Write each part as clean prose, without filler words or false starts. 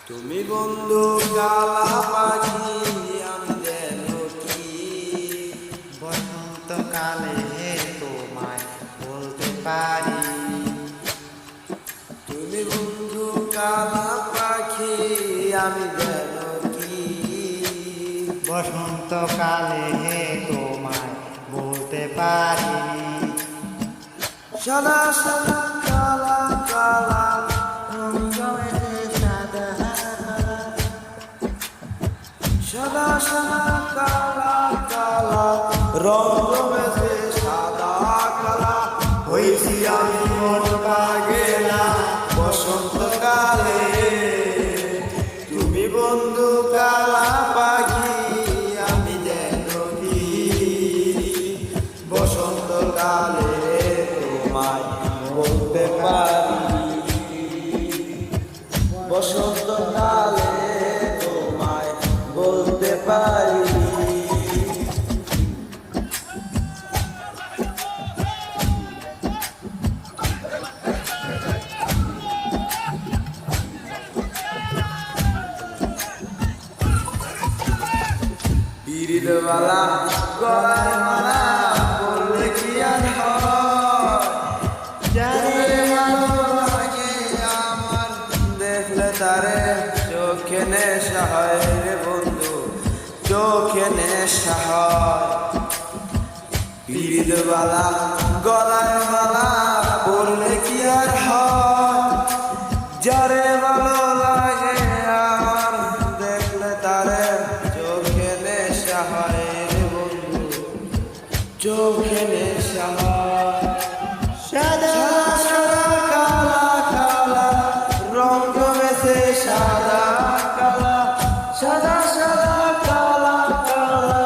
তুমি বন্ধু কালা পাখি আমি যেন কি বসন্তকালে তোমায় বলতে পারি। তুমি বন্ধু কালা পাখি আমি যেন কি বসন্তকালে তোমায় বলতে পারি। সাদা সাদা কালা কালা সাদা সাদা কালা কালা রঙ মেশে সাদা কালা হয়েছি আমি মন পাগেলা বসন্তকালে। তুমি বন্ধু কালা পাখি আমি যেন কি বসন্তকালে তোমায় বলতে পারি। বসন্তকালে তোমায় বলতে পারি। পীরিতবালা গলায় মালা বললে কি আর হয়, যারে ভালো লাগে আমার দেখলে তারে চোখে নেশা হয় রে বন্ধু, চোখে নেশা হয়। পীরিতবালা গলায় মালা বললে কি আর হয়, যারে ভালো লাগে আমার দেখলে তারে চোখে নেশা হয় রে বন্ধু, চোখে নেশা হয়। সাদা সাদা কালা কালা রঙ মেশে সাদা কালা, সাদা সাদা কালা কালা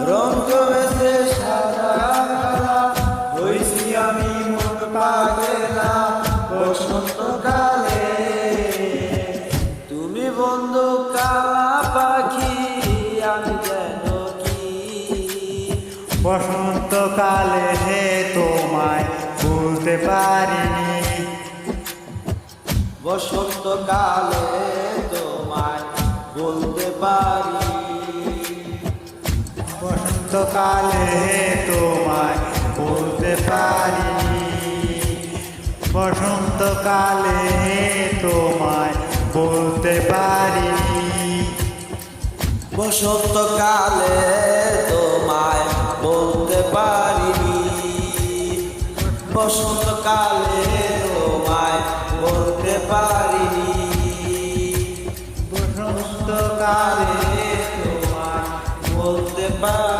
রঙ মেশে সাদা কালা হইছি আমি মন পাগেলা বসন্তকালে। তুমি বন্ধু কালা পাখি আমি যেন কি বসন্তকালে তোমায় বলতে পারিনি। বসন্তকালে তোমায় বলতে পারি। বসন্তকালে তোমায় বলতে পারিনি। বসন্তকালে তোমায় বলতে পারিনি। বসন্তকালে তোমায় বলতে পারিনি। বসন্তকালে তোমায় বলতে পারিনি। বসন্তকালে তোমায় বলতে পারি।